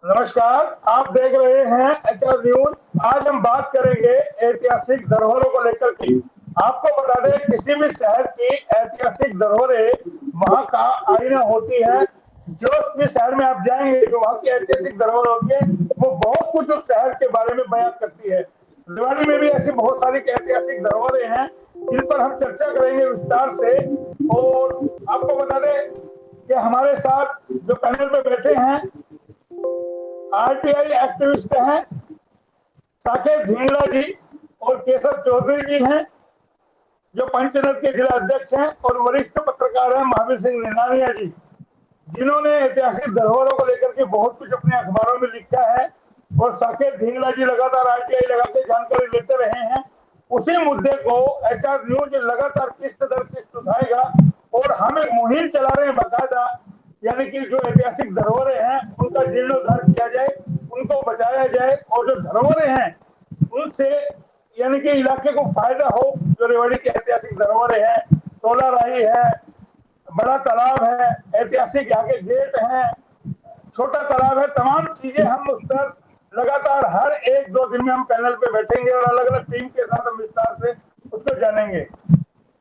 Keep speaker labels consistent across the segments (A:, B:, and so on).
A: नमस्कार। आप देख रहे हैं एचआर न्यूज। आज हम बात करेंगे ऐतिहासिक धरोहरों को लेकर के। आपको बता दें, किसी भी शहर की ऐतिहासिक धरोहरें वहां का आईना होती है। जो भी शहर में आप जाएंगे, जो वहां की ऐतिहासिक धरोहर होती है, वो बहुत कुछ उस शहर के बारे में बयान करती है। दिवाली में भी ऐसी बहुत सारी ऐतिहासिक धरोहरें हैं जिन पर हम चर्चा करेंगे विस्तार से। और आपको बता दें कि हमारे साथ जो पैनल पे बैठे हैं, आरटीआई एक्टिविस्ट हैं साकेत ढींगरा जी, और केशव चौधरी जी हैं जो पंचनद के जिला अध्यक्ष हैं, और वरिष्ठ पत्रकार हैं महावीर सिंह निनानिया जी, जिन्होंने ऐतिहासिक धरोहरों को लेकर के बहुत कुछ अपने अखबारों में लिखा है। और साकेत ढींगरा जी लगातार आरटीआई लगाते जानकारी लेते रहे हैं। उसी मुद्दे को एचआर न्यूज लगातार किस्त दर किस्त उठाएगा। और हम एक मुहिम चला रहे हैं बाकायदा, यानी कि जो ऐतिहासिक धरोहरें हैं उनका जीर्णोद्धार किया जाए, उनको बचाया जाए, और जो धरोहरें हैं उनसे यानी कि इलाके को फायदा हो। जो रेवाड़ी की ऐतिहासिक धरोहरें हैं, सोलह राही है, बड़ा तालाब है, ऐतिहासिक यहाँ के गेट हैं, छोटा तालाब है, तमाम चीजें हम उस पर लगातार हर एक दो दिन में हम पैनल पे बैठेंगे और अलग अलग टीम के साथ हम विस्तार से उसको जानेंगे।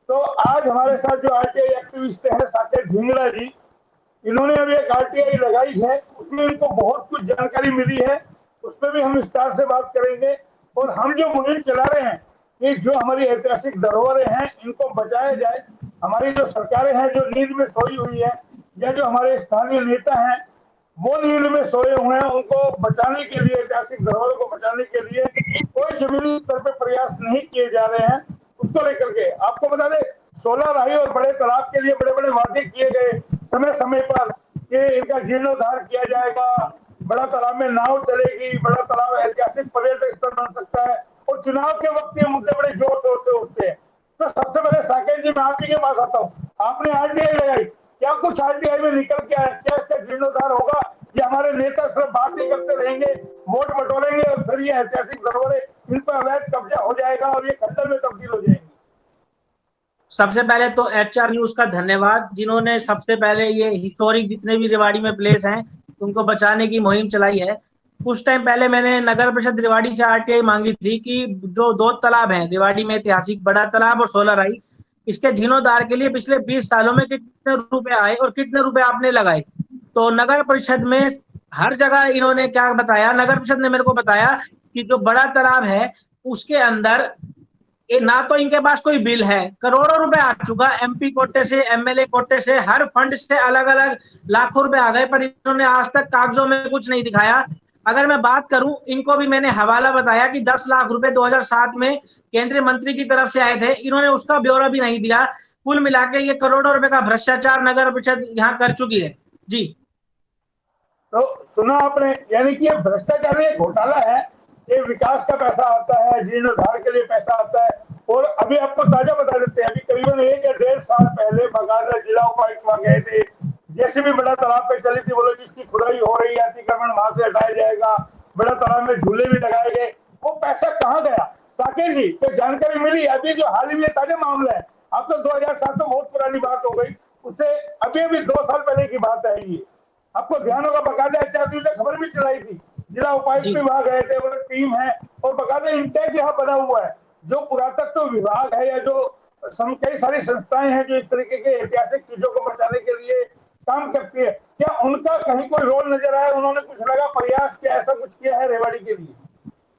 A: तो आज हमारे साथ जो आरटीआई एक्टिविस्ट है साकेत ढींगरा जी, इन्होंने अभी एक आरटीआई लगाई है, उसमें इनको बहुत कुछ जानकारी मिली है। उस पर भी हम विस्तार से बात करेंगे। और हम जो मुहिम चला रहे हैं कि जो हमारी ऐतिहासिक धरोहरें हैं इनको बचाया जाए। हमारी जो सरकारें हैं जो नींद में सोई हुई है, या जो हमारे स्थानीय नेता हैं वो नींद में सोए हुए हैं, उनको बचाने के लिए, ऐतिहासिक धरोहरों को बचाने के लिए कोई जमीनी स्तर पर प्रयास नहीं किए जा रहे हैं। उसको लेकर के आपको बता दें, सोलह राही और बड़े तालाब के लिए बड़े बड़े वादे किए गए समय समय पर कि इनका जीर्णोद्धार किया जाएगा, बड़ा तालाब में नाव चलेगी, बड़ा तालाब ऐतिहासिक पर्यटक स्थल बन सकता है। और चुनाव के वक्त ये मुद्दे बड़े जोर शोर से उठते हैं। तो सबसे पहले साकेत जी, मैं आप ही के पास आता हूँ। आपने आरटीआई लगाई, क्या कुछ आरटीआई में निकल के आया? क्या इसका जीर्णोद्धार होगा, या हमारे नेता सिर्फ बात ही करते रहेंगे, वोट बटोरेंगे, और फिर ये ऐतिहासिक धरोहरें इन पर अवैध कब्जा हो जाएगा और ये खंडर में तब्दील हो जाएंगी?
B: सबसे पहले तो एचआर न्यूज का धन्यवाद, जिन्होंने सबसे पहले ये हिस्टोरिक जितने भी रेवाड़ी में प्लेस हैं उनको बचाने की मुहिम चलाई है। कुछ टाइम पहले मैंने नगर परिषद रेवाड़ी से आरटीआई मांगी थी कि जो दो तालाब हैं रेवाड़ी में, ऐतिहासिक बड़ा तालाब और सोलह राई, इसके जीर्णोद्धार के लिए पिछले 20 सालों में कितने रुपए आए और कितने रुपए आपने लगाए। तो नगर परिषद में हर जगह इन्होंने क्या बताया, नगर परिषद ने मेरे को बताया कि जो बड़ा तालाब है उसके अंदर ना तो इनके पास कोई बिल है, करोड़ों रुपए आ चुका, एमपी कोटे से, एमएलए कोटे से, हर फंड से अलग अलग लाखों रुपए आ गए, पर इन्होंने आज तक कागजों में कुछ नहीं दिखाया। अगर मैं बात करूं, इनको भी मैंने हवाला बताया कि 10 लाख रुपए 2007 में केंद्रीय मंत्री की तरफ से आए थे, इन्होंने उसका ब्यौरा भी नहीं दिया। कुल मिला के ये करोड़ों रुपए का भ्रष्टाचार नगर परिषद यहाँ कर चुकी है। जी,
A: तो सुना आपने, यानी कि ये भ्रष्टाचार, ये घोटाला है। ये विकास का पैसा आता है, जीर्णोद्धार के लिए पैसा आता है। और अभी आपको ताजा बता देते हैं, अभी करीबन 1 या 1.5 साल पहले बकायदा जिला उपायुक्त वहां गए थे। जैसे भी बड़ा तालाब पे चली थी, बोलो जिसकी खुदाई हो रही है अतिक्रमण वहां से हटाया जाएगा, बड़ा तालाब में झूले भी लगाए गए। वो पैसा कहाँ गया साकेत जी? तो जानकारी मिली अभी जो हाल ही में ताजा मामला है। अब तो 2007 तो बहुत पुरानी बात हो गई, उससे अभी अभी 2 साल पहले की बात है ये। आपको ध्यान होगा, बकायदा एचआर ने खबर भी चलाई थी, जिला उपायुक्त
B: जी,
A: भी वहां गए थे, वो टीम है, और बकायदा इंटैक यहाँ बना हुआ है। जो पुरातत्व विभाग है, या जो कई सारी संस्थाएं हैं जो इस तरीके के ऐतिहासिक चीजों को बचाने के लिए काम करती है, क्या उनका कहीं कोई रोल नजर आया? उन्होंने कुछ लगा प्रयास किया, ऐसा कुछ किया है रेवाड़ी के लिए?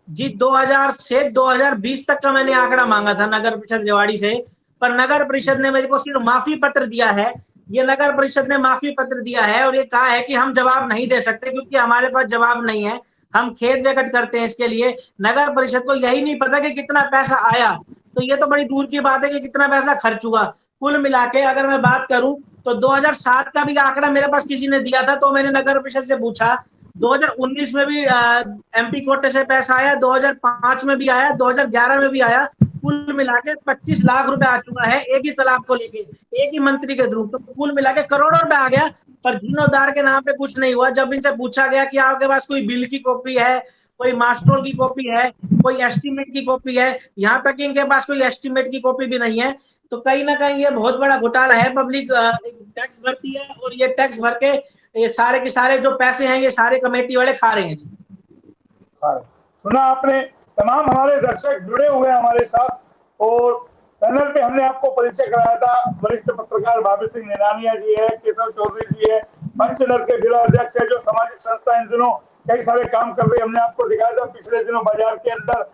B: जी, 2000 से 2020 तक का मैंने आंकड़ा मांगा था नगर परिषद रेवाड़ी से, पर नगर परिषद ने मेरे को सिर्फ माफी पत्र दिया है। ये नगर परिषद ने माफी पत्र दिया है और ये कहा है कि हम जवाब नहीं दे सकते क्योंकि हमारे पास जवाब नहीं है, हम खेद प्रकट करते हैं इसके लिए। नगर परिषद को यही नहीं पता कि कितना पैसा आया, तो ये तो बड़ी दूर की बात है कि कितना पैसा खर्च हुआ। कुल मिला के अगर मैं बात करूं तो 2007 का भी आंकड़ा मेरे पास किसी ने दिया था, तो मैंने नगर परिषद से पूछा। 2019 में भी एमपी कोटे से पैसा आया, 2005 में भी आया, 2011 में भी आया। कुल मिला के 25 लाख रुपए आ चुका है एक ही तालाब को लेके, एक ही मंत्री के थ्रू। तो कुल मिला के करोड़ों रुपए आ गया, पर जीर्णोद्धार के नाम पे कुछ नहीं हुआ। जब इनसे पूछा गया कि आपके पास कोई बिल की कॉपी है, कोई मास्टर की कॉपी है, कोई एस्टीमेट की कॉपी है, यहाँ तक कि इनके पास कोई एस्टीमेट की कॉपी भी नहीं है। तो कहीं ना कहीं ये बहुत बड़ा घोटाला है। पब्लिक टैक्स भरती है और ये टैक्स भर के ये सारे के सारे जो पैसे हैं ये सारे कमेटी वाले खा रहे हैं जी।
A: हाँ, सुना आपने। तमाम हमारे दर्शक जुड़े हुए हैं हमारे साथ, और पैनल पे हमने आपको परिचय कराया था। वरिष्ठ पत्रकार भाभी सिंह निनानिया जी है, केशव चौधरी जी है, पंचनर के जिला अध्यक्ष है, जो सामाजिक संस्था इन दिनों कई सारे काम कर रही है। हमने आपको दिखाया था पिछले दिनों बाजार के अंदर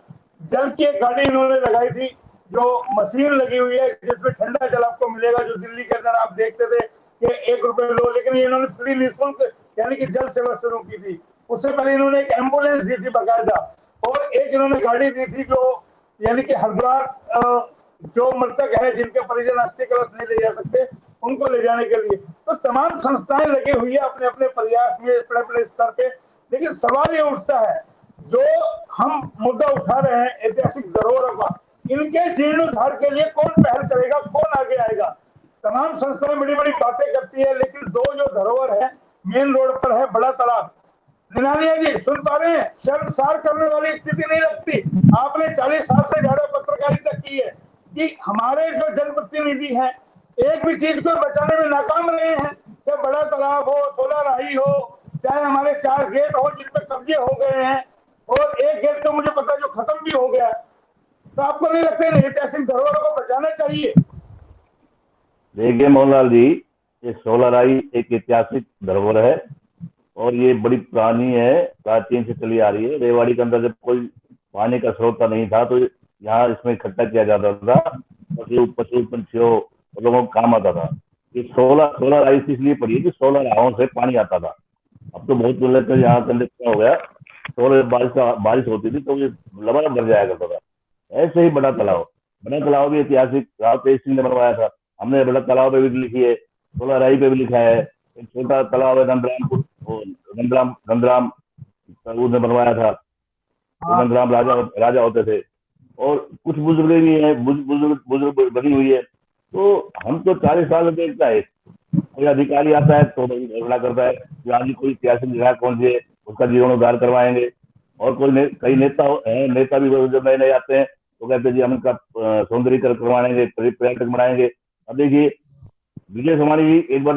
A: जल की एक गाड़ी इन्होंने लगाई थी, जो मशीन लगी हुई है जिसमें ठंडा जल आपको मिलेगा, जो दिल्ली के अंदर आप देखते थे कि 1 रुपए लो, लेकिन इन्होंने फ्री निःशुल्क यानी कि जल सेवा शुरू की थी। उससे पहले इन्होंने एक एम्बुलेंस दी थी बाकायदा, और एक इन्होंने गाड़ी दी थी जो यानी कि हरिद्वार जो मृतक है जिनके परिजन अस्थि कलश नहीं ले जा सकते उनको ले जाने के लिए। तो तमाम संस्थाएं लगी हुई है अपने अपने प्रयास में, अपने अपने स्तर पे। लेकिन सवाल ये उठता है, जो हम मुद्दा उठा रहे हैं ऐतिहासिक धरोहरों का, इनके जीर्णोद्धार के लिए कौन पहल करेगा, कौन आगे आएगा। तमाम संस्थाएं बड़ी बड़ी बातें करती है, लेकिन दो जो धरोहर है मेन रोड पर है बड़ा तालाब। निनानिया जी सुन पा रहे हैं, शर्मसार करने वाली स्थिति नहीं लगती। आपने 40 साल से ज्यादा पत्रकारिता की है कि हमारे जो जनप्रतिनिधि हैं एक भी चीज को बचाने में नाकाम रहे हैं, चाहे बड़ा तालाब हो, 16 राही हो, चाहे हमारे 4 गेट हो जिन पे कब्जे हो गए हैं, और एक गेट तो मुझे पता है जो खत्म भी हो गया। तो आपको नहीं लगता है ऐतिहासिक धरोहरों को बचाना चाहिए?
C: देखिए मोहनलाल जी, ये 16 राही एक ऐतिहासिक धरोहर है और ये बड़ी पुरानी है, प्राचीन से चली आ रही है। रेवाड़ी के अंदर जब कोई पानी का स्रोत नहीं था तो यहाँ इसमें इकट्ठा किया जाता था, पशु पंछियों लोगों को काम आता था। ये 16 राही इसलिए पड़ी है कि 16 राहों से पानी आता था। अब तो बहुत पहले तो यहाँ कंडक्शन हो गया, 16 बारिश होती थी तो ये लबालब भर जाया करता था। ऐसे ही बड़ा तालाब भी ऐतिहासिक राव तेज सिंह ने बनवाया था। हमने बड़ा तालाब पे भी लिखी है, 16 राही पे भी लिखा है। एक छोटा तालाब है नंदराम उसने बनवाया था। नंदराम राजा होते थे, और कुछ बुजुर्ग भी हैं, बुजुर्ग बनी हुई है। तो हम तो 40 साल देखता है, कोई अधिकारी आता है तो घोषणा करता है कि आज कोई ऐतिहासिक जगह कौन सी है उसका जीर्णोद्धार करवाएंगे। और कई नेता भी जब नए नए आते हैं तो कहते हैं जी हम इनका सौंदर्यीकरण करवाएंगे, पर्यटक बनाएंगे। अब देखिए विजय सोमानी एक बार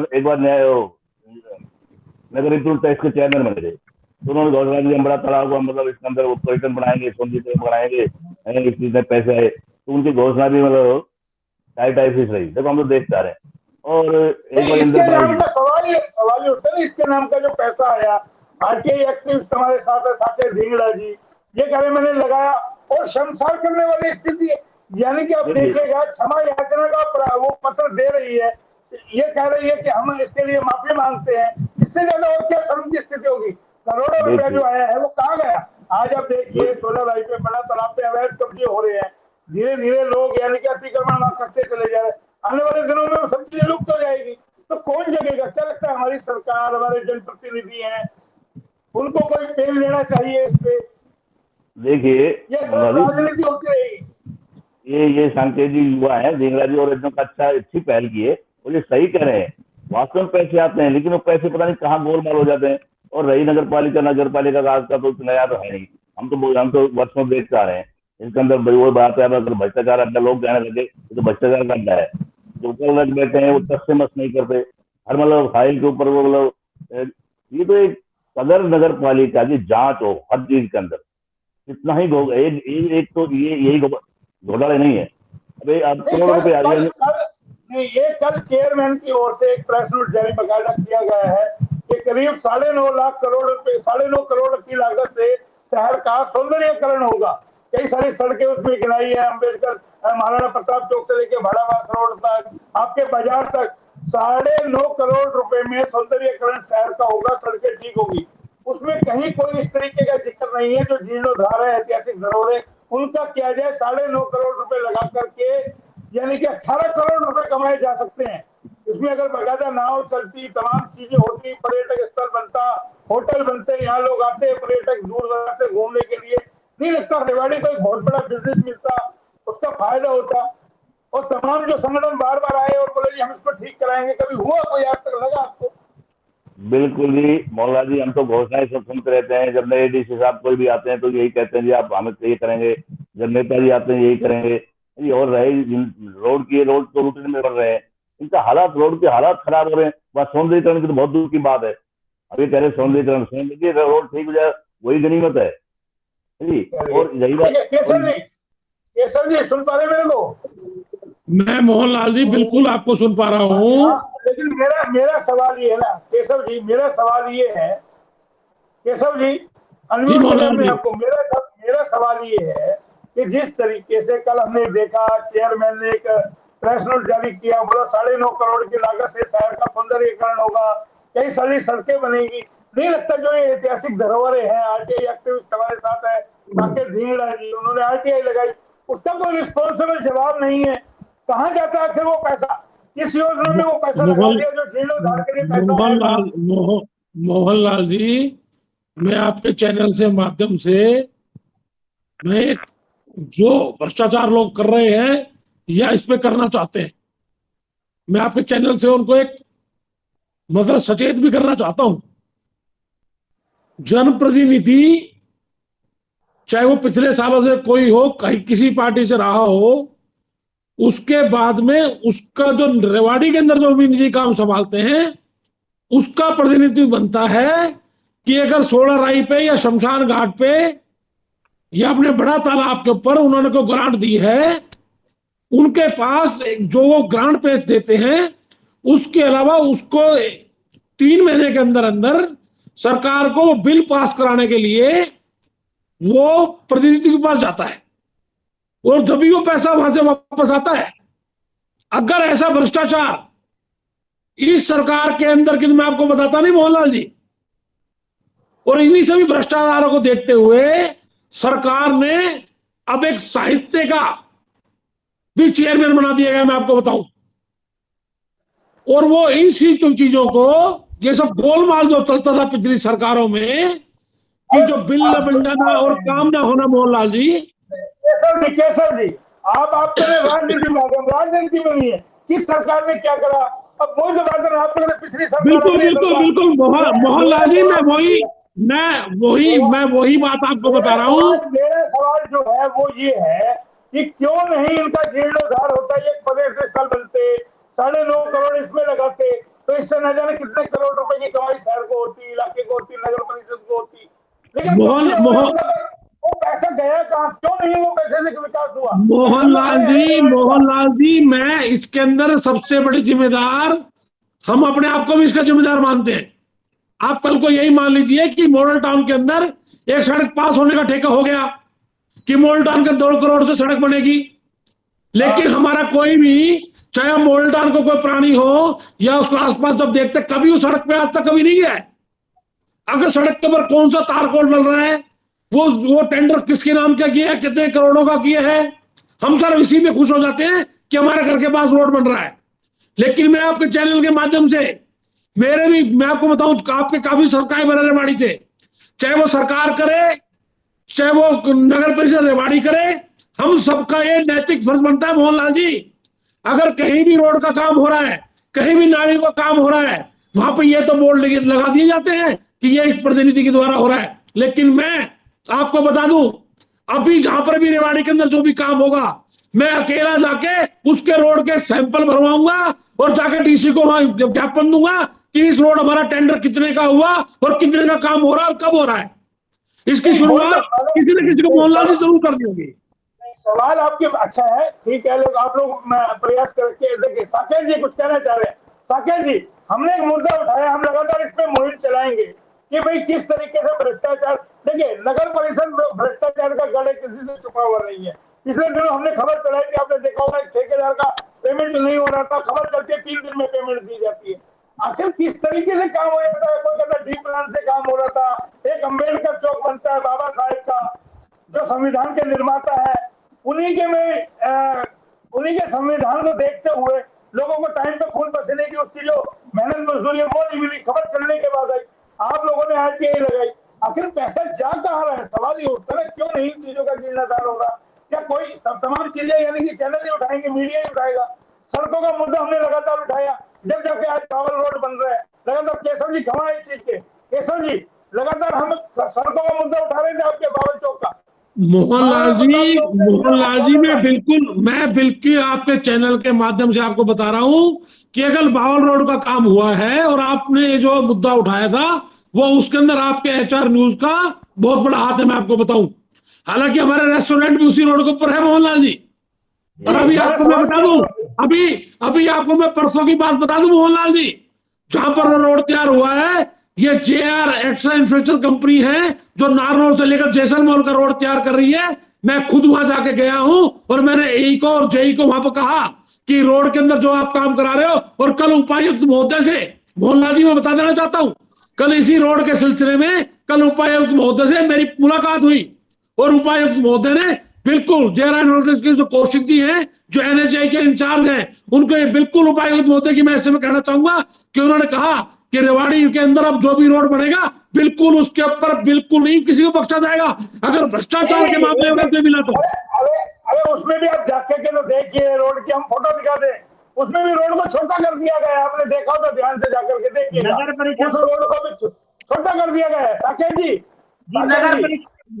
C: नगर निगम टैक्स के चेयरमैन बने थे, तो उन्होंने घोषणा दी हम बड़ा तालाब को मतलब इसके अंदर वो पर्यटन बनाएंगे, सौंदर्यीकरण बनाएंगे, इस चीज में पैसे आए। तो उनकी घोषणा भी मतलब टाइप फिश रही। देखो हम तो देखते आ रहे हैं। और एक बार
A: इसके
C: इंद्र
A: नाम का सवाल उठता है ना, इसके नाम का जो पैसा आया, आरटीआई एक्टिविस्ट हमारे साथ है, साथ ढींगड़ा जी, ये कह रहे मैंने लगाया, और शर्मसार करने वाली स्थिति है। यानी कि आप देखिएगा क्षमा याचना का वो पत्र दे रही है, ये कह रही है कि हम इसके लिए माफी मांगते हैं। इससे ज्यादा और क्या शर्म की स्थिति होगी? करोड़ों रुपया जो आया है वो कहाँ गया? आज आप देखिए 16 राही पे, बड़ा तालाब पे अवैध कब्जे हो रहे हैं, धीरे धीरे लोग यानी कि अतिक्रमण करते चले जा रहे हैं। आने वाले दिनों में वो सब चीजें लुप्त हो जाएगी, तो कौन जगेगा? क्या लगता है हमारी सरकार, हमारे जनप्रतिनिधि हैं, उनको कोई पेन लेना चाहिए इस पे?
C: देखिए
A: ये सब राजनीति होती रहेगी।
C: ये सांकेत जी युवा है, ढींगरा जी, और एकदम अच्छी पहल की है और ये सही कह रहे हैं। वास्तव में पैसे आते हैं लेकिन वो पैसे पता नहीं कहाँ गोलमाल हो जाते हैं। और रही नगर पालिका का आज का तो नया तो है नहीं, हम तो वर्षों देखते आ रहे हैं। इसके अंदर वो बात है, अगर भ्रष्टाचार अड्डा लोग कहने लगे तो भ्रष्टाचार का अड्डा है। जो ऊपर लग बैठे हैं वो तस से मस नहीं करते, हर मतलब फाइल के ऊपर वो मतलब ये तो एक अगर नगर पालिका की जांच हो हर चीज के अंदर, इतना ही एक तो ये यही घोटाले नहीं है। अबे अब करोड़ रुपए आ रही
A: नहीं, ये कल चेयरमैन की ओर से एक प्रेस नोट जारी बकायदा किया गया है कि करीब 9.5 लाख करोड़ रुपए, 9.5 करोड़ की लागत से शहर का सौंदर्यीकरण होगा। कई सारी सड़कें उसमें गिनाई है, अम्बेडकर महाराणा प्रताप चौक से लेकर भाड़ाबाद रोड तक, आपके बाजार तक 9.5 करोड़ रुपए में सौंदर्यीकरण शहर का होगा, सड़कें ठीक होगी। उसमें कहीं कोई इस तरीके का जिक्र नहीं है। जो जीर्णोद्धार है, ऐतिहासिक धरोहर उनका किया जाए, 9.5 करोड़ रुपए लगा करके यानी कि 18 करोड़ रुपए कमाए जा सकते हैं। इसमें अगर बाकायदा नाव चलती, तमाम चीजें होती, पर्यटक स्थल बनता, होटल बनते, यहाँ लोग आते हैं पर्यटक दूर दराज से घूमने के लिए, नहीं लगता रेवाड़ी को एक बहुत बड़ा बिजनेस मिलता, उसका फायदा होता। और तमाम जो संगठन बार बार आए और बोले जी हम इसको ठीक कराएंगे, कभी हुआ कोई आज तक लगा आपको?
C: बिल्कुल जी मौलाना जी, हम तो घोषणाएं सब सुनते रहते हैं। जब नए डीसी साहब कोई भी आते हैं तो यही कहते हैं जी आप हमें ये करेंगे, जब नेताजी आते हैं यही करेंगे जी। और रहे रोड तो रूटीन में बन रहे हैं, इनका हालात, रोड के हालात खराब हो रहे हैं। बस सौंदर्यीकरण की तो बहुत दूर की बात है। अभी कह रहे सौंदर्यीकरण, सुन लीजिए, रोड ठीक हो जाए वही गनीमत है जी। और यही बात।
A: केसर जी सुन पा रहे मेरे को?
D: मैं मोहनलाल जी बिल्कुल आपको सुन पा रहा हूँ।
A: लेकिन मेरा मेरा सवाल ये है ना केशव जी, मेरा सवाल ये है केशव जी,
D: जी
A: अनम्यूट
D: मोहनलाल
A: करने
D: जी,
A: आपको। मेरा सवाल ये है कि जिस तरीके से कल हमने देखा चेयरमैन ने एक प्रेस नोट जारी किया, बोला 9.5 करोड़ की लागत से शहर का सौंदर्यीकरण होगा, कई सारी सड़कें बनेगी। नहीं लगता जो ये ऐतिहासिक धरोहरें हैं, आरटीआई एक्टिविस्ट हमारे साथ है साकेत ढींगड़ा जी, उन्होंने आरटीआई लगाई, उसका कोई रिस्पॉन्सिबल जवाब नहीं है। कहाँ जाता है फिर वो पैसा? किस योजना में वो पैसा लगा
D: मोहन
A: दिया जो जीर्णोद्धार के लिए पैसा आएगा?
D: मोहनलाल मोहनलाल जी, मैं आपके चैनल से माध्यम से मैं जो भ्रष्टाचार लोग कर रहे हैं या इस पे करना चाहते हैं, मैं आपके चैनल से उनको एक मतलब सचेत भी करना चाहता हूं। जनप्रतिनिधि चाहे वो पिछले सालों से कोई हो, कहीं किसी पार्टी से रहा हो, उसके बाद में उसका जो रेवाड़ी के अंदर जो भी निजी काम संभालते हैं उसका प्रतिनिधि बनता है कि अगर सोलर राई पे या शमशान घाट पे या अपने बड़ा तालाब के ऊपर उन्होंने कोई ग्रांट दी है, उनके पास जो वो ग्रांट पेश देते हैं उसके अलावा उसको 3 महीने के अंदर अंदर सरकार को बिल पास कराने के लिए वो प्रतिनिधि के पास जाता है और जब भी वो पैसा वहां से वापस आता है। अगर ऐसा भ्रष्टाचार इस सरकार के अंदर की, मैं आपको बताता नहीं मोहनलाल जी, और इन्हीं सभी भ्रष्टाचारों को देखते हुए सरकार ने अब एक साहित्य का भी चेयरमैन बना दिया गया, मैं आपको बताऊं। और वो इन चीजों को, ये सब गोलमाल जो चलता था पिछली सरकारों में कि जो बिल न बन जाना और काम ना होना, मोहनलाल जी।
A: केशव जी, आप पहले राजनीति में आ गए, राजनीति में नहीं है किस सरकार ने क्या करा। अब वो जो बात है आप लोगों ने पिछली सरकार
D: बिल्कुल बिल्कुल बिल्कुल मोहनलाल जी, मैं वही बात आपको बता रहा हूं।
A: मेरा सवाल जो है वो ये है कि क्यों नहीं इनका जीर्णोद्धार होता, एक पर्यटन स्थल बनते, 9.5 करोड़ इसमें लगाते, तो इससे न जाने कितने करोड़ रुपए की कमाई शहर को होती, इलाके को होती, नगर परिषद को होती। लेकिन वो पैसा गया कहाँ? क्यों नहीं वो पैसे से विकास हुआ?
D: मोहनलाल जी, मैं इसके अंदर सबसे बड़ी जिम्मेदार, हम अपने आप को भी इसका जिम्मेदार मानते हैं। आप कल को यही मान लीजिए कि मॉडल टाउन के अंदर एक सड़क पास होने का ठेका हो गया कि मॉडल टाउन के 2 करोड़ से सड़क बनेगी, लेकिन हमारा कोई भी, चाहे मॉडल टाउन को कोई प्राणी हो या उसको आसपास जब देखते, कभी उस सड़क पे आज तक कभी नहीं गया है। अगर सड़क के ऊपर कौन सा तार कोड डल रहा है, वो टेंडर किसके नाम का किया है, कितने करोड़ों का किया है, हम सर इसी में खुश हो जाते हैं कि हमारे घर के पास रोड बन रहा है। लेकिन मैं आपके चैनल के माध्यम से, मैं आपको बताऊं, आपके काफी सरकारें बने रेवाड़ी से, चाहे वो सरकार करे चाहे वो नगर परिषद रेवाड़ी करे, हम सबका ये नैतिक फर्ज बनता है मोहनलाल जी, अगर कहीं भी रोड का काम हो रहा है, कहीं भी नाली का काम हो रहा है, वहां पर ये तो बोर्ड लगा दिए जाते हैं कि ये इस प्रतिनिधि के द्वारा हो रहा है। लेकिन मैं आपको बता दूं, अभी जहां पर भी रेवाड़ी के अंदर जो भी काम होगा, मैं अकेला जाके उसके रोड के सैंपल भरवाऊंगा और जाके डीसी को वहां ज्ञापन दूंगा कि इस रोड हमारा टेंडर कितने का हुआ और कितने का काम हो रहा है और कब हो रहा है। इसकी शुरुआत किसी न किसी को मोहनलाल से जरूर करनी होगी।
A: सवाल आपके अच्छा है, ठीक है, लोग आप लोग प्रयास करके देखिए। साकेत जी कुछ कहना चाह रहे हैं? साकेत जी, हमने एक मुद्दा उठाया, हम लगातार इस पे मुहिम चलाएंगे कि भाई किस तरीके से भ्रष्टाचार, देखिए नगर परिषद भ्रष्टाचार का गढ़ किसी से छुपा हुआ नहीं है। पिछले दिनों हमने खबर चलाई थी, आपने देखा होगा, ठेकेदार का पेमेंट नहीं हो रहा था, खबर चलती है 3 दिन में पेमेंट दी जाती है। आखिर किस तरीके से काम हो जाता है? कोई कहता डी प्लान से काम हो रहा था, एक अम्बेडकर चौक बनता है बाबा साहेब का, जो संविधान के निर्माता है, उन्हीं के संविधान को देखते हुए लोगों को टाइम पे खून पसीने की उसकी जो मेहनत मजदूरी है वो नहीं मिली, खबर चलने के बाद आई, आप लोगों ने आरटीआई लगाई। आखिर पैसा जा कहाँ रहा है? सवाल ये उठता है क्यों नहीं इन चीजों का जीर्णोद्धार होगा? क्या कोई तमाम चीजें यानी कि चैनल ही उठाएंगे, मीडिया ही उठाएगा? सड़कों का मुद्दा हमने लगातार उठाया, जब जाके आज पावर रोड बन रहा है, लगातार केशव जी खमा इस चीज के। केशव जी लगातार हम सड़कों का मुद्दा उठा रहे थे आपके बाबल चौक का।
D: मोहनलाल जी मैं बिल्कुल आपके चैनल के माध्यम से आपको बता रहा हूं कि अगर बावल रोड का काम हुआ है और आपने ये जो मुद्दा उठाया था वो उसके अंदर आपके एचआर न्यूज का बहुत बड़ा हाथ है, मैं आपको बताऊं। हालांकि हमारे रेस्टोरेंट भी उसी रोड के ऊपर है मोहनलाल जी। और अभी आपको मैं बता दूं, अभी अभी आपको मैं परसों की बात बता दूं मोहनलाल जी, जहां पर वो रोड तैयार हुआ है ये जेआर एक्स्ट्रा इंफ्रास्ट्रक्चर कंपनी है जो नारनौल से लेकर जैसलमेर का रोड तैयार कर रही है। मैं खुद वहां जाके गया हूं और मैंने एई को और जेई को वहां पर कहा कि रोड के अंदर जो आप काम करा रहे हो, और कल उपायुक्त महोदय से मोहनलाल जी मैं बता देना चाहता हूं, कल इसी रोड के सिलसिले में कल उपायुक्त महोदय से मेरी मुलाकात हुई और उपायुक्त महोदय ने बिल्कुल जेआर नोटिस की जो कौशिक जी हैं जो एनएचआई के इंचार्ज हैं उनको ये बिल्कुल उपायुक्त महोदय की मैं ऐसे में कहना चाहूंगा कि उन्होंने कहा कि रेवाड़ी के अंदर अब जो भी रोड बनेगा बिल्कुल उसके ऊपर बिल्कुल नहीं किसी को बख्शा जाएगा अगर भ्रष्टाचार के मामले में कोई मिला तो।
A: अरे अरे उसमें भी आप जाके के तो देखिए रोड की, हम फोटो दिखा दें, उसमें भी रोड को छोटा कर दिया गया है। आपने देखा हो तो ध्यान से जाकर के देखिएगा,
B: नगर परिषद
A: उस रोड को भी छोटा कर दिया गया है। साकेत जी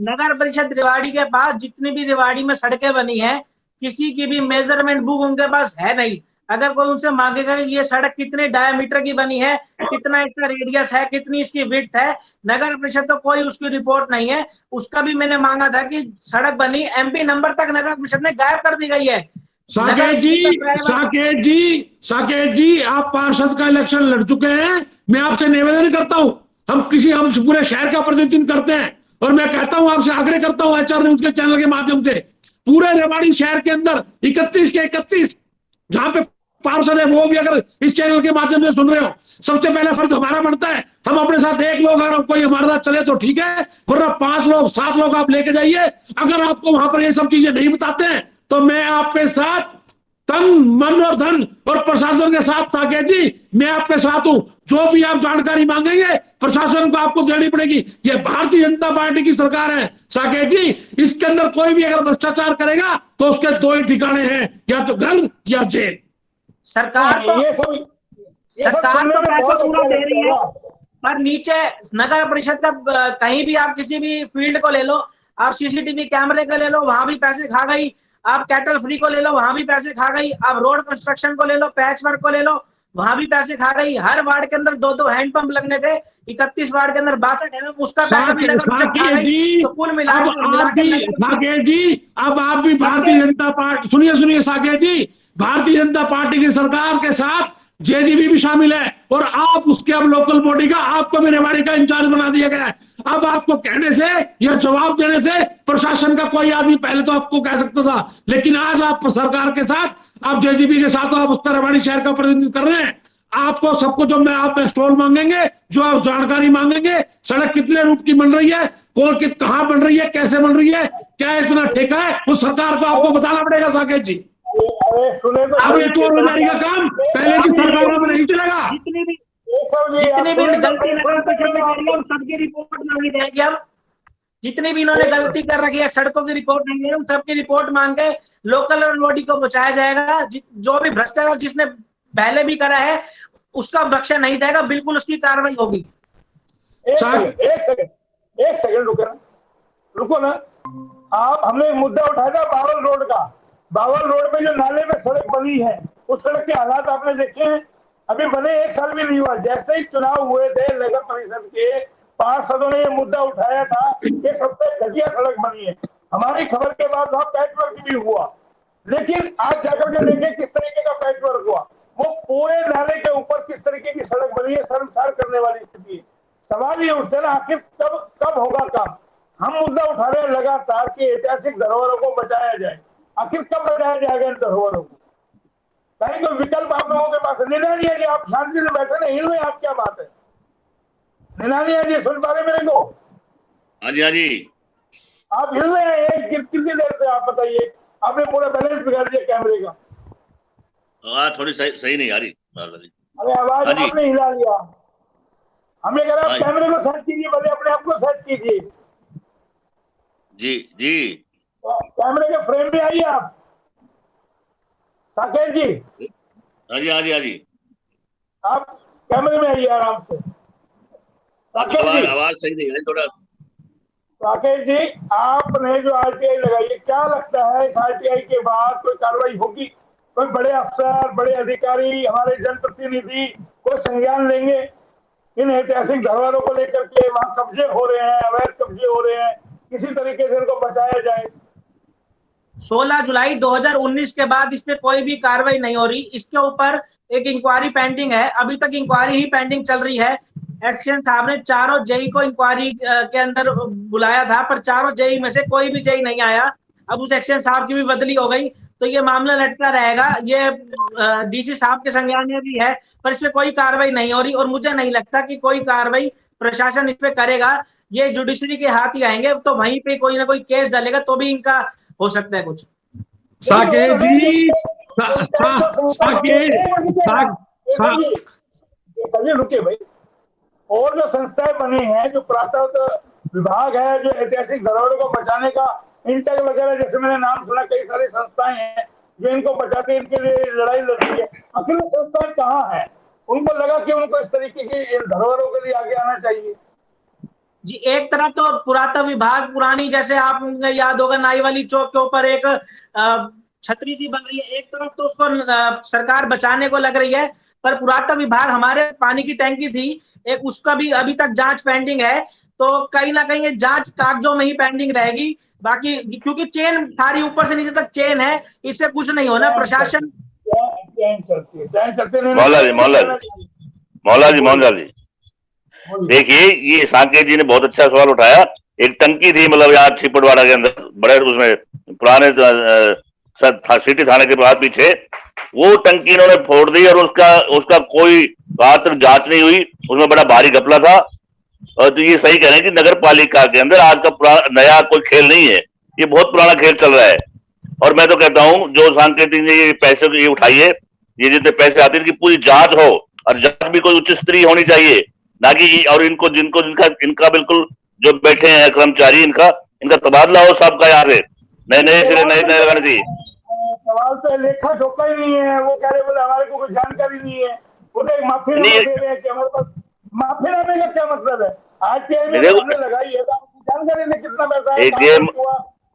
B: नगर परिषद रेवाड़ी के पास जितनी भी रेवाड़ी में सड़कें बनी है किसी की भी मेजरमेंट बुक उनके पास है नहीं। अगर कोई उनसे मांगेगा कि ये सड़क कितने डायमीटर की बनी है, कितना इसका रेडियस है, कितनी इसकी विड्थ है, नगर परिषद तो कोई उसकी रिपोर्ट नहीं है। उसका भी मैंने मांगा था कि सड़क बनी एमपी नंबर तक नगर परिषद ने गायब कर दी गई है।
D: साकेत जी आप पार्षद का इलेक्शन लड़ चुके हैं, मैं आपसे निवेदन करता हूं, हम पूरे शहर का प्रतिनिधित्व करते हैं और मैं कहता हूं आपसे आग्रह करता हूं एचआर न्यूज के चैनल के माध्यम से पूरे रेवाड़ी शहर के अंदर 31 के 31 जहां पे पार्षद है वो भी अगर इस चैनल के माध्यम से सुन रहे हो, सबसे पहले फर्ज हमारा बनता है हम अपने साथ एक लोग अगर कोई हमारे साथ चले तो ठीक है, वरना 5 लोग 7 लोग आप लेके जाइए। अगर आपको वहां पर ये सब चीजें नहीं बताते हैं तो मैं आपके साथ तन मन और धन और प्रशासन के साथ साकेत जी मैं आपके साथ हूं। जो भी आप जानकारी मांगेंगे प्रशासन को आपको देनी पड़ेगी। ये भारतीय जनता पार्टी की सरकार है साकेत जी, इसके अंदर कोई भी अगर भ्रष्टाचार करेगा तो उसके 2 ही ठिकाने हैं, या तो घर या जेल।
B: सरकार तो पैसा पूरा दे रही है पर नीचे नगर परिषद का कहीं भी आप किसी भी फील्ड को ले लो, आप सीसीटीवी कैमरे को ले लो वहां भी पैसे खा गई, आप कैटल फ्री को ले लो वहां भी पैसे खा गई, आप रोड कंस्ट्रक्शन को ले लो, पैच वर्क को ले लो वहां भी पैसे खा गई। हर वार्ड के अंदर 2-2 हैंडपंप लगने थे, 31 वार्ड के अंदर 62 है, उसका पैसा भी नगर परिषद खा गई। तो कुल मिला
D: साकेत जी अब आप भी भारतीय जनता पार्टी सुनिए साकेत जी, भारतीय जनता पार्टी की सरकार के साथ जेजीबी भी शामिल है और आप उसके अब लोकल बॉडी का आपको भी रेवाड़ी का इंचार्ज बना दिया गया है। अब आपको कहने से या जवाब देने से प्रशासन का कोई आदमी पहले तो आपको कह सकता था, लेकिन आज आप सरकार के साथ आप जेजीबी के साथ आप उसका रेवाड़ी शहर का प्रतिनिधित्व कर रहे हैं। आपको सबको जो मैं आप स्टॉल मांगेंगे, जो आप जानकारी मांगेंगे, सड़क कितने रूप की बन रही है, कौन कहां बन रही है, कैसे बन रही है, क्या इतना ठेका है, उस सरकार को आपको बताना पड़ेगा साकेत जी। अब ये 4,000 का काम पहले की सरकारों में नहीं चलेगा।
B: जितनी भी गलती नगर परिषद में करी है सबकी रिपोर्ट मांगी जाएगी। अब जितनी भी इन्होंने गलती कर रखी है सड़कों की रिपोर्ट नहीं है, सबकी रिपोर्ट मांग के लोकल बॉडी को बचाया जाएगा। जो भी भ्रष्टाचार जिसने पहले भी करा है उसका बख्शा नहीं जाएगा, बिल्कुल उसकी कार्रवाई होगी।
A: एक सेकंड रुको ना। आप हमने एक मुद्दा उठाया था बावल रोड का। बावल रोड पे जो नाले में सड़क बनी है उस सड़क के हालात आपने देखे हैं? अभी बने 1 साल भी नहीं हुआ। जैसे ही चुनाव हुए थे नगर परिषद के पार्षदों ने ये मुद्दा उठाया था कि सबसे घटिया सड़क बनी है। हमारी खबर के बाद वहां पैच वर्क भी हुआ, लेकिन आज जाकर के देखें किस तरीके का पैच वर्क हुआ। वो पूरे नाले के ऊपर किस तरीके की सड़क बनी है, शर्मसार करने वाली स्थिति है। सवाल ये उठता है ना आखिर कब होगा काम। हम मुद्दा उठा रहे हैं लगातार कि ऐतिहासिक धरोहरों को बचाया जाए, आखिर कब बचाया जाएगा इन धरोहरों को? कहीं कोई विकल्प आप लोगों के पास निनानिया जी आप शांति से बैठे ना हिल में, आप क्या बात है? निनानिया जी सुन पा रहे मेरे को?
E: हाँ जी
A: आप हिल रहे हैं कितनी देर से? आप बताइए, आपने पूरा बैलेंस बिगाड़ दिया कैमरे का।
E: आवाज थोड़ी सही नहीं आ रही।
A: अरे आवाज आपने हिला लिया। हमने कहा आप कैमरे को सेट कीजिए, पहले अपने आप को सेट कीजिए।
E: जी
A: कैमरे के फ्रेम में आइए आप साकेत जी।
E: हाँ जी
A: आप कैमरे में आइए आराम से। साकेत जी,
E: आवाज सही नहीं है थोड़ा।
A: राकेश जी, आपने जो आरटीआई लगाई है, क्या लगता है इस आरटीआई के बाद कोई कार्रवाई होगी? कोई बड़े अफसर, बड़े अधिकारी, हमारे जनप्रतिनिधि कोई संज्ञान लेंगे इन ऐतिहासिक धरोहरों को लेकर के? वहां कब्जे हो रहे हैं, अवैध कब्जे हो रहे हैं, किसी तरीके से इनको बचाया जाए।
B: 16 जुलाई 2019 के बाद इस पे कोई भी कार्रवाई नहीं हो रही। इसके ऊपर एक इंक्वायरी पेंडिंग है, अभी तक इंक्वायरी ही पेंडिंग चल रही है। एक्शन साहब ने चारों जेई को इंक्वायरी के अंदर बुलाया था, पर चारों जेई में से कोई भी जेई नहीं आया। अब उस एक्शन साहब की भी बदली हो गई, तो ये मामला लटका रहेगा। ये डीसी साहब के संज्ञान में भी है, पर इसमें कोई कार्रवाई नहीं हो रही, और मुझे नहीं लगता कि कोई कार्रवाई प्रशासन इस पे करेगा। ये जुडिशरी के हाथ ही आएंगे, तो वहीं पे कोई ना कोई केस डालेगा, तो भी इनका हो सकता है कुछ।
D: साकेत जी, साकेत
A: रुकिए भाई। और जो संस्थाएं बनी हैं, जो पुरातत्व विभाग है, जो ऐतिहासिक धरोहरों को बचाने का, इंटेक वगैरह जैसे मैंने नाम सुना, कई सारी संस्थाएं हैं जो इनको बचाते, इनके लिए लड़ाई लड़ती है। आखिर वो संस्थाएं कहाँ हैं? उनको लगा कि उनको इस तरीके की धरोहरों के लिए आगे आना चाहिए।
B: जी, एक तरफ तो पुरातत्व विभाग पुरानी, जैसे आप याद होगा नाई वाली चौक के ऊपर एक छतरी सी बन रही है, एक तरफ तो उसको सरकार बचाने को लग रही है, पर पुरातत्व विभाग, हमारे पानी की टैंकी थी एक, उसका भी अभी तक जांच पेंडिंग है। तो कहीं ना कहीं ये जांच कागजों में ही पेंडिंग रहेगी। बाकी क्योंकि चेन सारी ऊपर से नीचे तक चेन है, इससे कुछ नहीं होना। प्रशासन
C: मौला जी देखिए, ये साकेत जी ने बहुत अच्छा सवाल उठाया। एक टंकी थी, मतलब यहाँ छिपड़वाड़ा के अंदर, बड़े उसमें पुराने सिटी थाने के बाद पीछे, वो टंकी इन्होंने फोड़ दी और उसका कोई आज तक जांच नहीं हुई। उसमें बड़ा भारी घपला था। और तो ये सही कह रहे हैं कि नगर पालिका के अंदर आज का नया कोई खेल नहीं है, ये बहुत पुराना खेल चल रहा है। और मैं तो कहता हूं, जो साकेत ने ये पैसे ये उठाई है, ये जितने पैसे आते हैं, इनकी पूरी जांच हो, और जांच भी कोई उच्च स्तरीय होनी चाहिए, ना कि और इनका बिल्कुल जो बैठे हैं कर्मचारी, इनका तबादला हो सबका, यहाँ से नए लगाने चाहिए।
A: सवाल तो लेखा जोखा ही नहीं है। वो कह रहे बोले हमारे को कोई जानकारी नहीं है। वो तो एक माफीनामा दे रहे हैं कि हमारे पास माफीनामे का क्या मतलब है? आरटीआई में हमने लगाई है, जानकारी नहीं कितना पैसा है, हुआ,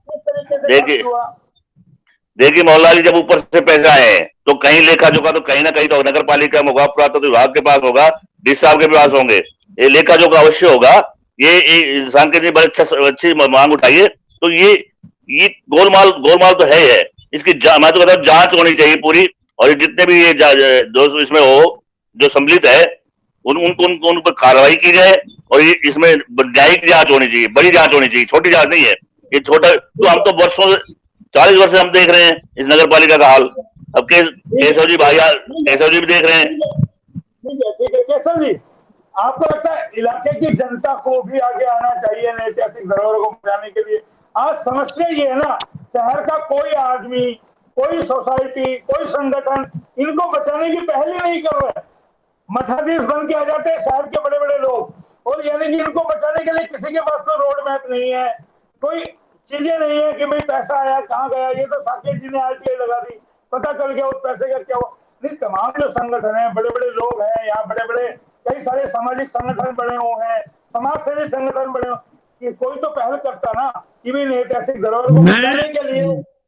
A: किस तरीके से हुआ।
C: देखिए मौला जी, जब ऊपर से पैसे आए हैं तो कहीं लेखा जोखा तो कहीं ना कहीं तो नगर पालिका में होगा, पुरातत्व विभाग के पास होगा, डीसी साहब के पास होंगे, ये लेखा जोखा अवश्य होगा। ये साकेत जी बड़े अच्छी मांग उठाइए। तो ये गोलमाल तो है। इसकी मैं तो कहता हूँ जांच होनी चाहिए पूरी, और जितने भी ये जो इसमें हो, जो सम्मिलित है, उन पर कार्रवाई की जाए। और ये इसमें न्यायिक जांच होनी चाहिए, बड़ी जांच होनी चाहिए, छोटी जांच नहीं है ये। छोटा तो हम तो वर्षों 40 वर्ष से हम देख रहे हैं इस नगर पालिका का हाल। अब केशव जी भी देख रहे हैं।
A: ठीक है केशव जी, आपको लगता है इलाके की जनता को भी आगे आना चाहिए ऐतिहासिक धरोहरों को बचाने के लिए? आज समस्या ये है ना, शहर का कोई आदमी, कोई सोसाइटी, कोई संगठन इनको बचाने की पहल ही नहीं कर रहा है। मठाधीश बन के आ जाते हैं शहर के बड़े बड़े लोग, और यानी कि इनको बचाने के लिए किसी के पास कोई रोड मैप नहीं है, कोई चीजें नहीं है कि भाई पैसा आया कहाँ गया। ये तो साकेत जी ने आरटीआई लगा दी, पता चल गया उस पैसे का क्या हुआ। नहीं, तमाम जो संगठन है, बड़े बड़े लोग हैं यहाँ, बड़े बड़े कई सारे सामाजिक संगठन बने हुए हैं, समाज सेवी संगठन बने हुए, कि कोई तो पहल करता ना कि भी ऐतिहासिक धरोहर को बचाने के लिए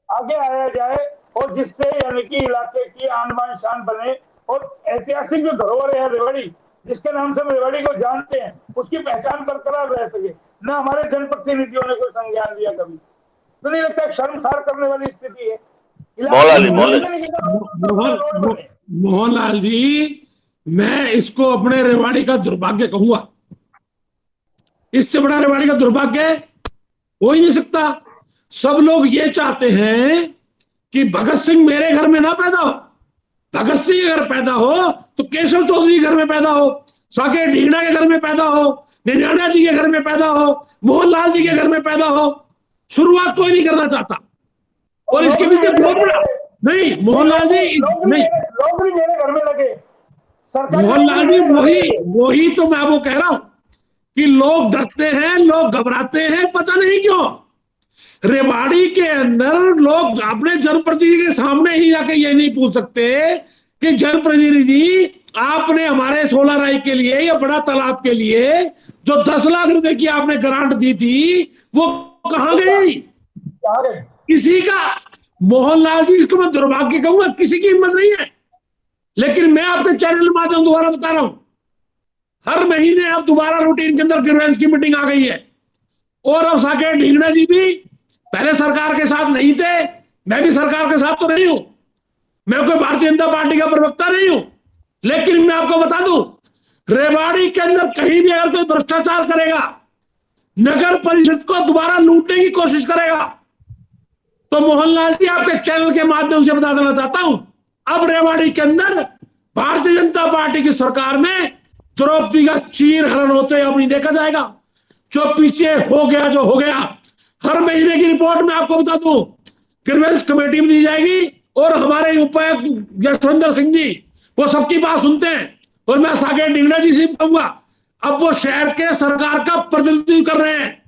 A: आगे आया जाए, और जिससे यानी कि इलाके की आन बान शान बने, और ऐतिहासिक जो धरोहर है रेवाड़ी, जिसके नाम से हम रेवाड़ी को जानते हैं, उसकी पहचान बरकरार रह सके। ना हमारे जनप्रतिनिधियों ने कोई संज्ञान लिया कभी। तो नहीं लगता शर्मसार करने वाली स्थिति है?
D: मोहनलाल जी, मैं इसको अपने रेवाड़ी का दुर्भाग्य कहूंगा। इससे बड़ा रेवाड़ी का दुर्भाग्य हो ही नहीं सकता। सब लोग ये चाहते हैं कि भगत सिंह मेरे घर में ना पैदा हो। भगत सिंह अगर पैदा हो तो केशव चौधरी के घर में पैदा हो, साकेत ढींगड़ा के घर में पैदा हो, निन्याना जी के घर में पैदा हो, मोहनलाल जी के घर में पैदा हो। शुरुआत कोई नहीं करना चाहता, और इसके पीछे बहुत बड़ा नहीं मोहनलाल जी नहीं,
A: लोग भी मेरे घर में लगे।
D: मोहनलाल जी वही तो मैं वो कह रहा हूं कि लोग डरते हैं, लोग घबराते हैं, पता नहीं क्यों। रेवाड़ी के अंदर लोग अपने जनप्रतिनिधि के सामने ही जाके ये नहीं पूछ सकते कि जनप्रतिनिधि जी आपने हमारे 16 राई के लिए या बड़ा तालाब के लिए जो 10 लाख रुपए की आपने ग्रांट दी थी वो कहां गई?
A: कहाँ गए?
D: किसी का, मोहनलाल जी इसको मैं दुर्भाग्य कहूंगा, किसी की हिम्मत नहीं है। लेकिन मैं आपके चैनल माध्यम द्वारा बता रहा हूं, हर महीने अब दोबारा रूटीन के अंदर ग्रीवेंस की मीटिंग आ गई है। और अब साकेत ढींगड़ा जी भी पहले सरकार के साथ नहीं थे, मैं भी सरकार के साथ तो नहीं हूं, मैं कोई भारतीय जनता पार्टी का प्रवक्ता नहीं हूं, लेकिन मैं आपको बता दूं, रेवाड़ी के अंदर कहीं भी अगर कोई भ्रष्टाचार करेगा, नगर परिषद को दोबारा लूटने की कोशिश करेगा, तो मोहनलाल जी आपके चैनल के माध्यम से बता देना चाहता हूं, अब रेवाड़ी के अंदर भारतीय जनता पार्टी की सरकार में द्रौपदी का चीर हरण होते अब नहीं देखा जाएगा। जो पीछे हो गया जो हो गया, हर महीने की रिपोर्ट में आपको बता दूं, ग्रीवेंस कमेटी में दी जाएगी और हमारे उपायुक्त यशवंत सिंह जी वो सबकी बात सुनते हैं। और मैं साकेत ढींगड़ा जी से कहूंगा, अब वो शहर के सरकार का प्रतिनिधित्व कर रहे हैं,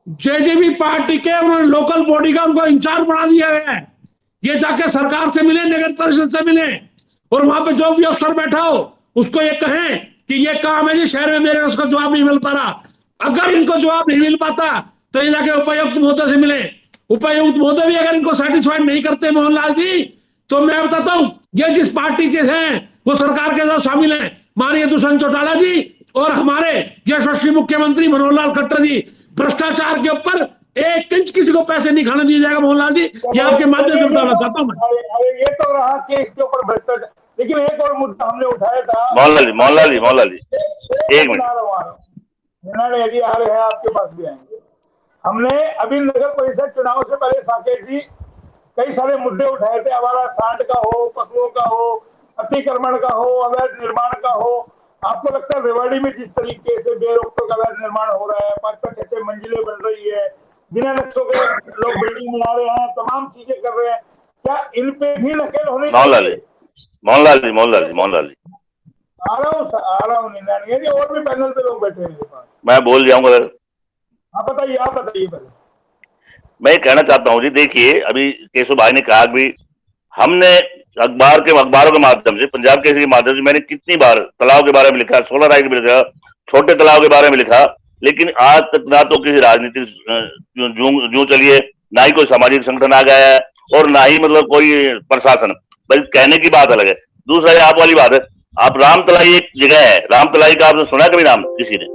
D: जेजेपी पार्टी के उन्होंने लोकल बॉडी का उनको इंचार्ज बना दिया है। ये जाके सरकार से मिले, नगर परिषद से मिले और वहां पे जो भी अफसर बैठा हो उसको ये कहें कि ये काम है जी शहर में, मेरे उसका जवाब नहीं मिल पा रहा। अगर इनको जवाब नहीं मिल पाता तो ये जाके उपायुक्त महोदय से मिले। उपायुक्त महोदय भी अगर इनको सेटिस्फाइड नहीं करते मोहनलाल जी, तो मैं बताता हूं, ये जिस पार्टी के हैं वो सरकार के साथ शामिल हैं, माननीय दुष्यंत चौटाला जी और हमारे यशस्वी मुख्यमंत्री मनोहर लाल खट्टर जी। भ्रष्टाचार के ऊपर 1 इंच किसी को पैसे नहीं खाने दिया जाएगा मोहनलाल जी, ये आपके माध्यम से बताना चाहता हूं मैं।
A: अरे ये तो रहा कि इसके ऊपर भ्रष्टाचार, लेकिन एक और मुद्दा हमने उठाया था।
C: मोहनलाल जी एक मिनट,
A: यदि आ रहे हैं आपके पास भी आएंगे। हमने अभी नगर परिषद चुनाव से पहले साकेत जी कई सारे मुद्दे उठाए थे, हमारा सांड का हो, पशुओं का हो, अतिक्रमण का हो, अवैध निर्माण का हो। आपको लगता है रेवाड़ी में जिस तरीके से बेरोक अवैध निर्माण हो रहा है, 5-5 6 मंजिलें बन रही है, बिना नक्शों के लोग बिल्डिंग बना रहे हैं, तमाम चीजें कर रहे हैं, क्या इन पे भी नकेल होनी चाहिए?
C: मोहनलाल जी
A: आ रहा हूँ निन्यानवे जी, और भी पैनल पे लोग बैठे हैं।
C: मैं बोल जाऊंगा।
A: आप बताइए पहले।
C: मैं ये कहना चाहता हूँ जी, देखिए अभी केशव भाई ने कहा कि हमने अखबारों के माध्यम से, पंजाब केसरी के माध्यम से मैंने कितनी बार तालाब के बारे में लिखा, 16 राय के बारे में लिखा, छोटे तालाब के बारे में लिखा, लेकिन आज तक ना तो किसी राजनीतिक जू चलिए, ना ही कोई सामाजिक संगठन आ गया है और ना ही मतलब कोई प्रशासन, बल्कि कहने की बात अलग है। दूसरा आप वाली बात है, आप रामतलाई एक जगह है, रामतलाई का आपने सुना कभी नाम किसी ने?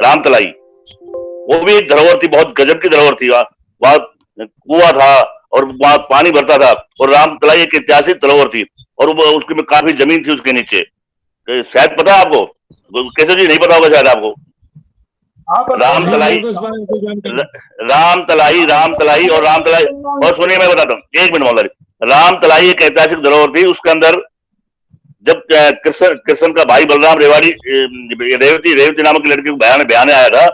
C: रामतलाई वो भी एक धरोहर थी, बहुत गजब की धरोहर थी। वहां कुआं था और वहां पानी भरता था और रामतलाई एक ऐतिहासिक धरोहर थी और उसके में काफी जमीन थी उसके नीचे। शायद पता है आपको, केशव जी नहीं पता होगा शायद आपको। रामतलाई और सुनिए मैं बताता हूँ, 1 मिनट मोहल्ला। रामतलाई एक ऐतिहासिक धरोहर थी, उसके अंदर जब कृष्ण का भाई बलराम रेवती नामक की लड़की को बयाने आया था,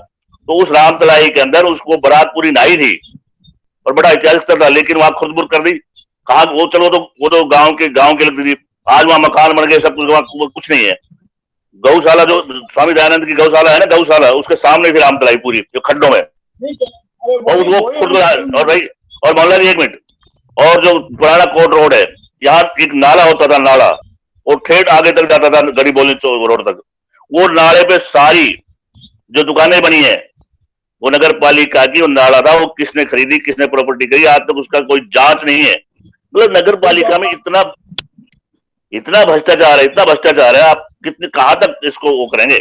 C: तो उस रामतलाई के अंदर उसको बारात पूरी नाई थी और बड़ा ऐतिहासिक स्थल था, लेकिन वहां खुदबुद कर दी। कहा वो चलो वो तो गांव के लगती थी। आज वहां मकान बन गए, सब कुछ नहीं है। गौशाला जो स्वामी दयानंद की गौशाला है ना, गौशाला उसके सामने थी रामतलाई पूरी, जो खड्डों में, और उसको खुद और भाई और मोहल्ला 1 मिनट, और जो पुराना कोर्ट रोड है, यहाँ एक नाला होता था, नाला और ठेठ आगे तक जाता था गरीबोली रोड तक। वो नाले पे सारी जो दुकानें बनी है वो नगर पालिका की, वो नाला था, वो किसने खरीदी, किसने प्रॉपर्टी करी, आज तक उसका कोई जांच नहीं है। मतलब नगर पालिका में इतना भ्रष्टाचार है, आप कहां तक इसको वो करेंगे?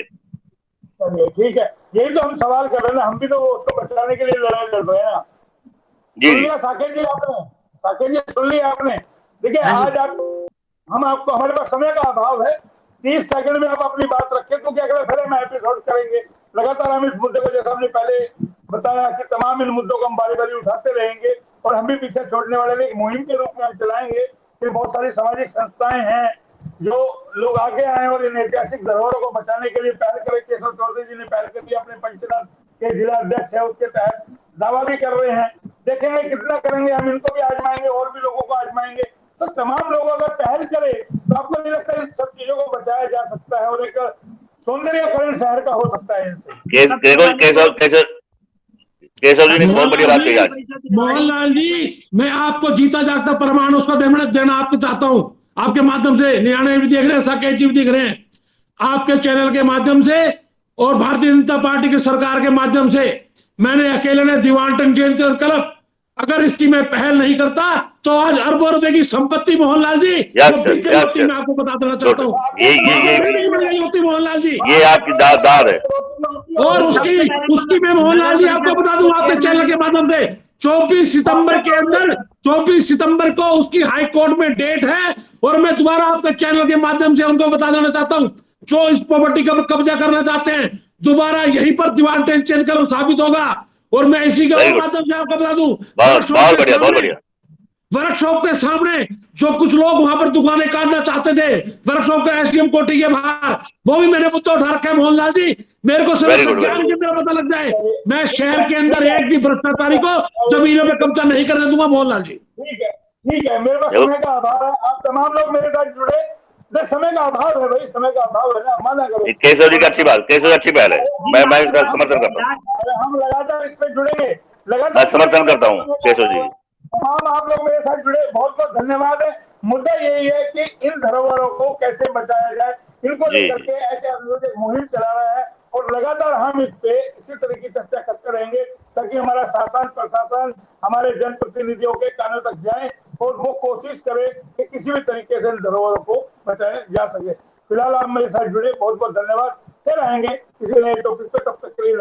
A: ठीक है, यही तो हम सवाल कर रहे हैं ना, हम भी तो उसको बचाने के लिए लड़ाई लड़ रहे हैं ना जी। साकेत जी सुन लिया आपने। देखिए आज आपको हमारे पास समय का अभाव है, 30 सेकंड में आप अपनी बात रखें, क्योंकि अगले फिर हम एपिसोड करेंगे लगातार। हम इस मुद्दे को, जैसा हमने पहले बताया कि तमाम इन मुद्दों को हम बारी बारी उठाते रहेंगे और हम भी पीछे छोड़ने वाले नहीं, एक मुहिम के रूप में हम चलाएंगे कि बहुत सारी सामाजिक संस्थाएं हैं जो लोग आगे आए और इन ऐतिहासिक धरोहरों को बचाने के लिए पहल करें। केशव चौधरी जी ने पहल कर दी, अपने पंचनाथ के जिला अध्यक्ष है, उसके तहत दावा भी कर रहे हैं। देखेंगे कितना करेंगे, हम इनको भी आजमाएंगे और भी लोगों को आजमाएंगे। तो तमाम लोग अगर पहल करें तो आपको नहीं लगता इन सब चीजों को बचाया जा सकता है और एक सौंदर्यकरण शहर का हो सकता है इनसे।
C: केशव जी ने बहुत बड़ी बात कही आज।
D: मोहनलाल जी, मैं आपको जीता जागता प्रमाण उसका देना आपको चाहता हूँ। आपके माध्यम से निराने भी देख रहे हैं, साकेत जी भी देख रहे हैं, आपके चैनल के माध्यम से और भारतीय जनता पार्टी की सरकार के माध्यम से मैंने अकेले ने दीवान जयंती और क्लब, अगर इसकी मैं पहल नहीं करता तो आज अरबों रुपए की संपत्ति मोहनलाल जी
C: Yes,
D: वो
C: yes,
D: बिक गई
C: yes,
D: होती,
C: yes.
D: मैं आपको बता देना चाहता हूँ,
C: ये
D: नहीं मिल गई होती मोहनलाल जी।
C: ये आपकी दाद है।
D: और उसकी मैं मोहनलाल जी आपको बता दूं आपके चैनल के माध्यम से 24 सितंबर के अंदर 24 सितंबर को उसकी हाई कोर्ट में डेट है, और मैं दोबारा आपके चैनल के माध्यम से उनको बता देना चाहता हूं, जो इस प्रॉपर्टी का कब्जा करना चाहते हैं दोबारा यहीं पर दीवान चेंज कर साबित होगा। और मैं इसी के माध्यम से आपको बता दूं,
C: बहुत बढ़िया, बहुत बढ़िया।
D: वर्कशॉप के सामने जो कुछ लोग वहां पर दुकानें काटना चाहते थे वर्कशॉप के एसडीएम कोठी के बाहर, वो भी मैंने मुद्दा उठा रखा है मोहनलाल जी, मेरे को
C: Very good, very
D: मेरा पता लग जाए, मैं शहर के अंदर एक भी भ्रष्टाचारी को जमीनों पे कब्जा नहीं करने दूंगा मोहनलाल जी।
A: ठीक है, मेरे पास समय का अभाव है, आप तमाम लोग मेरे साथ जुड़े, समय का अभाव है भाई, समय का अभाव है ना, माना करो।
C: केशव जी की अच्छी बात, केशव जी अच्छी पहल है, मैं इसका समर्थन करता हूँ।
A: हम लगातार इस पे जुड़ेंगे,
C: मैं
A: लगातार
C: समर्थन करता हूँ केशव जी।
A: तमाम आप लोग मेरे साथ जुड़े, बहुत बहुत धन्यवाद है। मुद्दा यही है कि इन धरोहरों को कैसे बचाया जाए, इनको लेकर के ऐसे एक मुहिम चला रहा है, और लगातार हम इस पे इसी तरह की चर्चा करते रहेंगे ताकि हमारा शासन प्रशासन हमारे जनप्रतिनिधियों के कानों तक जाए और वो कोशिश करे कि किसी भी तरीके से इन धरोहरों को बचाया जा सके। फिलहाल आप मेरे साथ जुड़े, बहुत बहुत धन्यवाद। फिर आएंगे किसी नए टॉपिक पे, तब तक के लिए